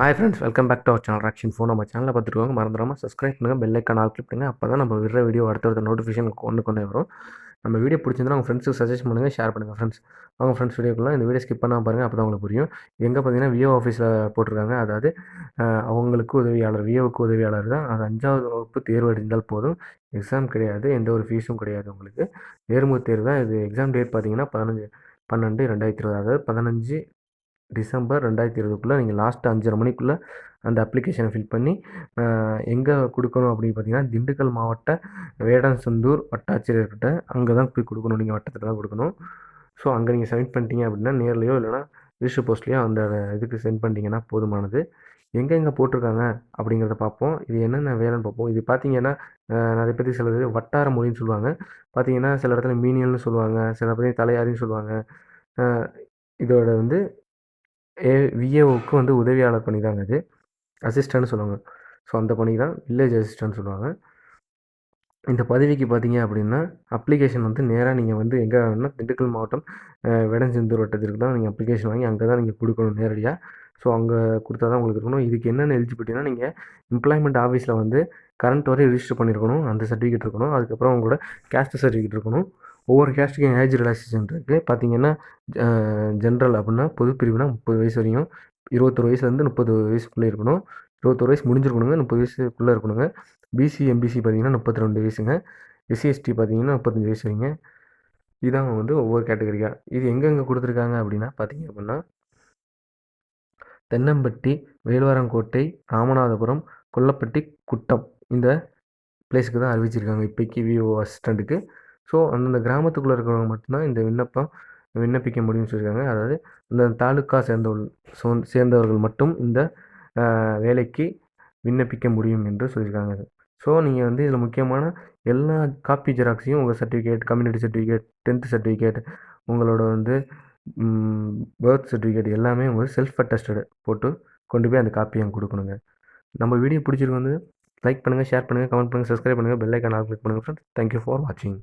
Hi friends, welcome back to our channel Action Phone. நம்ம சேனலில் பார்த்துருக்கோங்க, மறந்துடாமல் சப்ஸ்கிரைப் பண்ணுங்கள், பெல் ஐக்கான் ஆல் கிளிக் பண்ணுங்கள். அப்போ தான் நம்ம விடுற வீடியோ அடுத்த நோட்டிஃபிகேஷன் கொண்டே வரும். நம்ம வீடியோ பிடிச்சிருந்தா உங்கள் ஃப்ரெண்ட்ஸுக்கு சஜஸ்ட் பண்ணுங்கள், ஷேர் பண்ணுங்கள் ஃப்ரெண்ட்ஸ். அவங்க ஃப்ரெண்ட்ஸ் வீடியோக்குள்ள இந்த வீடியோ ஸ்கிப் பண்ணாமல் பாருங்கள், அப்போ தான் உங்களுக்கு புரியும். எங்கே பார்த்தீங்கன்னா விஓ ஆஃபீஸில் போட்டிருக்காங்க. அதாவது அவங்களுக்கு உதவியாளர், விஓவுக்கு உதவியாளர் தான். அது 5வது வகுப்பு தேர்வு அடைந்தால் போதும். எக்ஸாம் கிடையாது, எந்த ஒரு ஃபீஸும் கிடையாது உங்களுக்கு. நேர்முகத் தேர்வு தான். இது எக்ஸாம் டேட் பார்த்தீங்கன்னா 15/12/2020, அதாவது 15 டிசம்பர் 2020க்குள்ளே நீங்கள் லாஸ்ட்டு 5:30 மணிக்குள்ளே அந்த அப்ளிகேஷனை ஃபில் பண்ணி எங்கே கொடுக்கணும் அப்படின்னு பார்த்தீங்கன்னா, திண்டுக்கல் மாவட்ட வேடசந்தூர் வட்டாட்சியர்கிட்ட அங்கே தான் போய் கொடுக்கணும். நீங்கள் வட்டத்தில் தான் கொடுக்கணும். ஸோ அங்கே நீங்கள் சப்மிட் பண்ணிட்டீங்க அப்படின்னா, நேர்லையோ இல்லைனா ரிஜிஸ்டர் போஸ்ட்லேயோ அந்த இதுக்கு சென்ட் பண்ணிட்டீங்கன்னா போதுமானது. எங்கெங்கே போட்டிருக்காங்க அப்படிங்கிறத பார்ப்போம். இது என்னென்ன வேலைன்னு பார்ப்போம். இது பார்த்தீங்கன்னா நிறைய பேருக்கு சிலது வட்டார மொழின்னு சொல்லுவாங்க. பார்த்தீங்கன்னா சில இடத்துல மீனியல்னு சொல்லுவாங்க, சில பேர் தலையாரின்னு சொல்லுவாங்க. இதோட வந்து விஏஓவுக்கு வந்து உதவியாளர் பணி தாங்க இது. அசிஸ்டன்ட்னு சொல்லுவாங்க. ஸோ அந்த பணி தான் வில்லேஜ் அசிஸ்டன்ட் சொல்லுவாங்க. இந்த பதவிக்கு பார்த்தீங்க அப்படின்னா, அப்ளிகேஷன் வந்து நேராக நீங்கள் வந்து எங்கே வேணும்னா திண்டுக்கல் மாவட்டம் வேடசந்தூர் வட்டத்திற்கு தான் நீங்கள் அப்ளிகேஷன் வாங்கி அங்கே தான் நீங்கள் கொடுக்கணும் நேரடியாக. ஸோ அங்கே கொடுத்தா தான் உங்களுக்கு இருக்கணும். இதுக்கு என்னென்ன எலிஜிபிலிட்டினா, நீங்கள் எம்ப்ளாய்மெண்ட் ஆஃபீஸில் வந்து கரண்ட் வரை ரிஜிஸ்டர் பண்ணியிருக்கணும். அந்த சர்டிஃபிகேட் இருக்கணும். அதுக்கப்புறம் உங்களோட கேஸ்ட் சர்டிஃபிகேட் இருக்கணும். ஒவ்வொரு கேஸ்ட்டுக்கும் ஏஜ் ரிலாக்ஸேஷன் இருக்குது. பார்த்தீங்கன்னா ஜென்ரல் அப்படின்னா பொது பிரிவுனா 30 வயசு வரையும், 21 வயசுலேருந்து 30 வயசுக்குள்ளே இருக்கணும். 21 வயசு முடிஞ்சிருக்கணுங்க, 30 வயசுக்குள்ளே இருக்கணுங்க. பிசி, எம்பிசி பார்த்தீங்கன்னா 32 வயசுங்க. எஸ்சி, எஸ்டி பார்த்தீங்கன்னா 35 வயசு வரைங்க. இதான் வந்து ஒவ்வொரு கேட்டகரியாக. இது எங்கெங்கே கொடுத்துருக்காங்க அப்படின்னா பார்த்தீங்க அப்படின்னா, தென்னம்பட்டி, வேல்வாரங்கோட்டை, ராமநாதபுரம், கொல்லப்பட்டி, குட்டம் இந்த பிளேஸுக்கு தான் அறிவிச்சிருக்காங்க இப்போக்கி விஓ அசிஸ்டண்ட்டுக்கு. ஸோ அந்தந்த கிராமத்துக்குள்ளே இருக்கிறவங்க மட்டும்தான் இந்த விண்ணப்பிக்க முடியும்னு சொல்லியிருக்காங்க. அதாவது இந்த தாலுக்கா சேர்ந்தவர்கள் மட்டும் இந்த வேலைக்கு விண்ணப்பிக்க முடியும் என்று சொல்லியிருக்காங்க. ஸோ நீங்கள் வந்து இதில் முக்கியமான எல்லா காப்பி ஜெராக்ஸையும் உங்கள் certificate, community certificate, 10th certificate, உங்களோட வந்து பர்த் சர்டிஃபிகேட் எல்லாமே உங்களுக்கு செல்ஃப் அட்டஸ்டடு போட்டு கொண்டு போய் அந்த காப்பி அங்கே கொடுக்கணுங்க. நம்ம வீடியோ பிடிச்சிருக்கு வந்து லைக் பண்ணுங்கள், ஷேர் பண்ணுங்கள், கமெண்ட் பண்ணுங்கள், சப்ஸ்கிரைப் பண்ணுங்கள், பெல் ஐக்கான் ஆல் கிளிக் பண்ணுங்கள் ஃப்ரெண்ட்ஸ். தேங்க்யூ ஃபார் வாட்சிங்.